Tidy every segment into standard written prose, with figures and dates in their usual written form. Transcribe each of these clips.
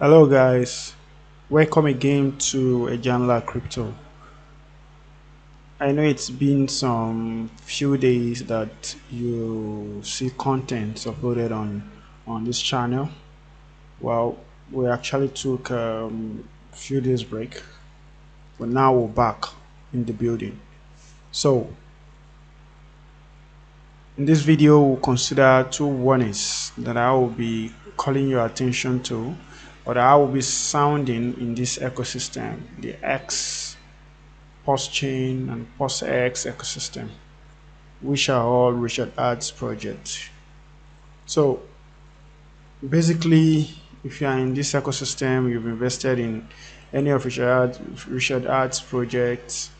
Hello guys, welcome again to Ejanla Crypto. I know it's been some few days that you see content uploaded on this channel. Well, we actually took few days break, but now we're back in the building. So in this video, we'll consider two warnings that I will be calling your attention to, or that I will be sounding in this ecosystem, the X Pulsechain and PulseX ecosystem, which are all Richard Art's projects. So basically, if you are in this ecosystem, you've invested in any of Richard Art's projects,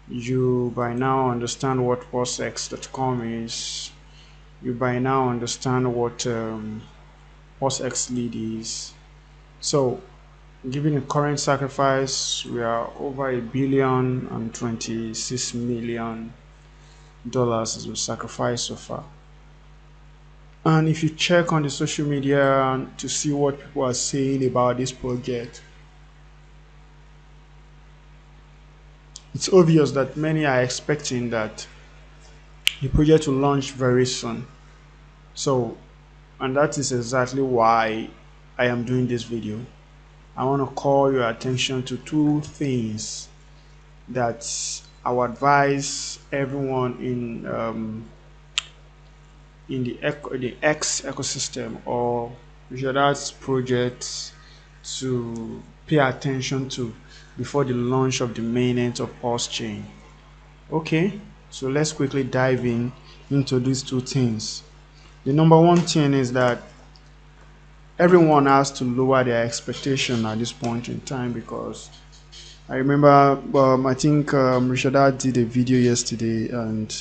you by now understand what PulseX.com is. You by now understand what PulseX lead is. So given the current sacrifice, we are over $1,026,000,000 has been sacrificed so far. And if you check on the social media to see what people are saying about this project, it's obvious that many are expecting that the project will launch very soon. So, and that is exactly why I am doing this video. I want to call your attention to two things that I would advise everyone in the X ecosystem or Visual Arts projects to pay attention to before the launch of the mainnet of Pulsechain. Okay, so let's quickly dive into these two things. The number one thing is that everyone has to lower their expectation at this point in time, because I remember I think Richard did a video yesterday, and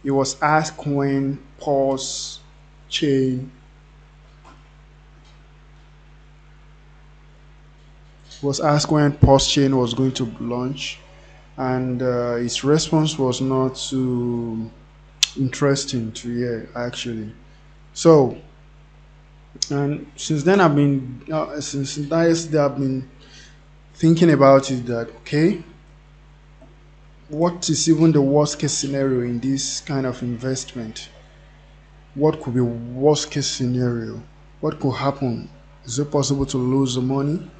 he was asked when Chain Pulse Chain was going to launch, and his response was not too interesting to hear actually. So, and since then I've been since that yesterday I've been thinking about it, that okay, what is even the worst case scenario in this kind of investment? What could be worst case scenario? What could happen? Is it possible to lose the money?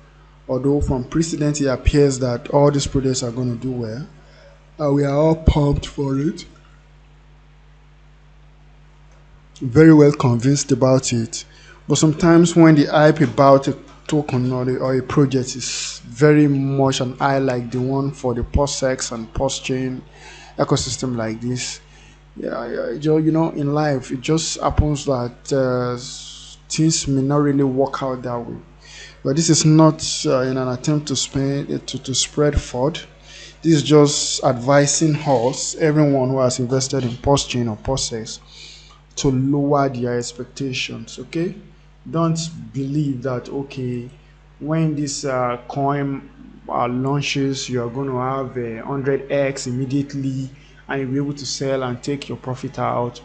Although from precedent it appears that all these projects are going to do well, and we are all pumped for it, very well convinced about it. But sometimes when the hype about a token or a project is very much an eye like the one for the PulseX and PulseChain ecosystem like this, yeah, in life it just happens that things may not really work out that way. But this is not in an attempt to spread fraud. This is just advising us, everyone who has invested in PulseChain or PulseX, to lower their expectations. Okay, don't believe that okay, when this coin launches, you are going to have a 100x immediately and you'll be able to sell and take your profit out.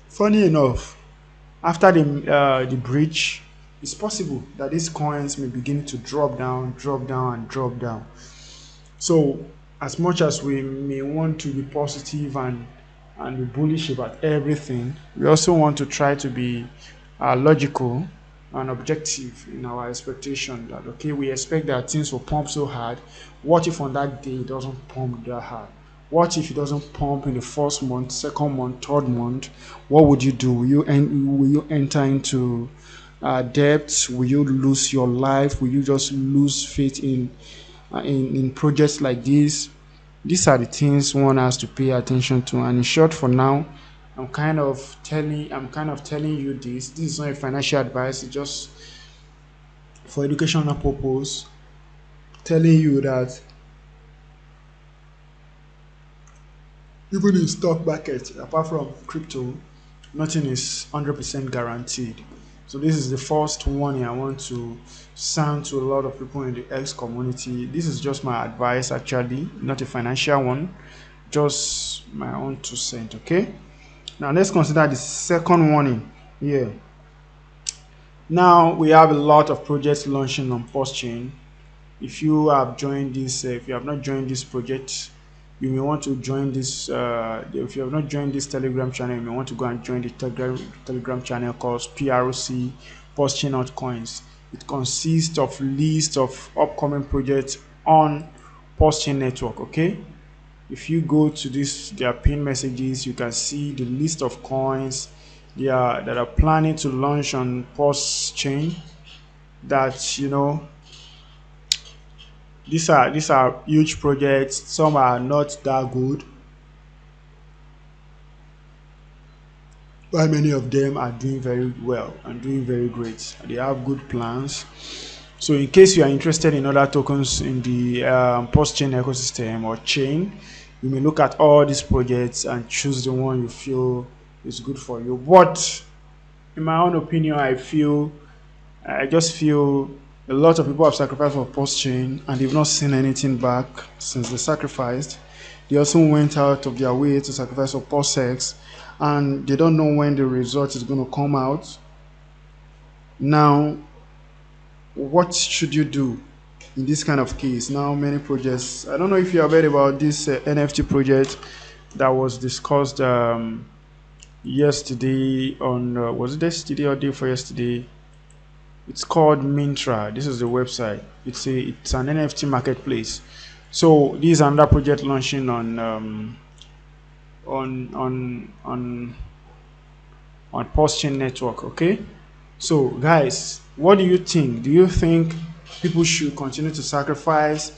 Funny enough, after the breach, it's possible that these coins may begin to drop down and drop down. So as much as we may want to be positive and be bullish about everything, we also want to try to be logical and objective in our expectation, that okay, we expect that things will pump so hard. What if on that day it doesn't pump that hard? What if it doesn't pump in the first month, second month, third month? What would you do? Will you enter into debt? Will you lose your life? Will you just lose faith in projects like this? These are the things one has to pay attention to. And in short, for now, I'm kind of telling you this. This is not a financial advice. It's just for educational purpose, telling you that even in stock market, apart from crypto, nothing is 100% guaranteed. So this is the first warning I want to sound to a lot of people in the X community. This is just my advice, actually, not a financial one, just my own 2 cents. Okay. Now let's consider the second warning here. Now we have a lot of projects launching on Pulsechain. If you have joined this, if you have not joined this project, you may want to join this. If you have not joined this Telegram channel, you may want to go and join the Telegram channel called PROC Pulsechain Altcoins. It consists of list of upcoming projects on Pulsechain network. Okay, if you go to this their pin messages, you can see the list of coins that are planning to launch on Pulsechain. That these are huge projects. Some are not that good, while many of them are doing very well and doing very great. They have good plans. So in case you are interested in other tokens in the post-chain ecosystem or chain, you may look at all these projects and choose the one you feel is good for you. But in my own opinion, I just feel a lot of people have sacrificed for post-chain and they've not seen anything back since they sacrificed. They also went out of their way to sacrifice for PULSEX, and they don't know when the result is going to come out. Now, what should you do in this kind of case? Now, many projects, I don't know if you have heard about this NFT project that was discussed yesterday on, was it yesterday or day for yesterday? It's called Mintra. This is the website. It's an NFT marketplace. So this is another project launching on Pulsechain network. Okay. So guys, what do you think? Do you think people should continue to sacrifice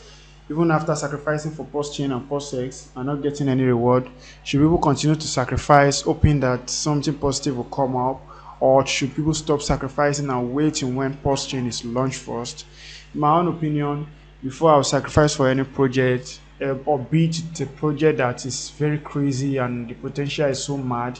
even after sacrificing for Pulsechain and PulseX and not getting any reward? Should people continue to sacrifice hoping that something positive will come up? Or should people stop sacrificing and waiting when Pulsechain is launched first? In my own opinion, before I will sacrifice for any project, or be it a project that is very crazy and the potential is so mad,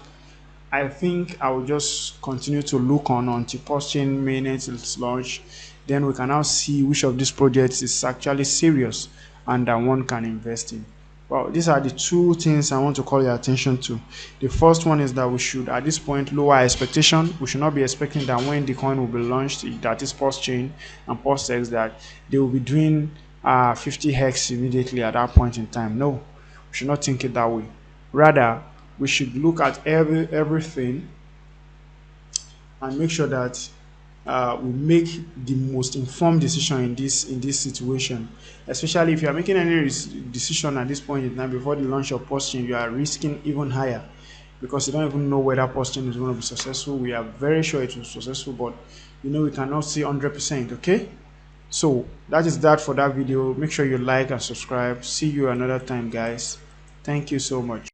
I think I will just continue to look on until Pulsechain mainnet is launched. Then we can now see which of these projects is actually serious and that one can invest in. Well, these are the two things I want to call your attention to. The first one is that we should, at this point, lower expectation. We should not be expecting that when the coin will be launched, that is Pulsechain and PulseX, that they will be doing 50x immediately at that point in time. No, we should not think it that way. Rather, we should look at everything and make sure that we make the most informed decision in this situation. Especially if you are making any decision at this point in time before the launch of Pulsechain, you are risking even higher because you don't even know whether Pulsechain is going to be successful. We are very sure it will be successful, but we cannot say 100%. Okay, so that is that for that video. Make sure you like and subscribe. See you another time, guys. Thank you so much.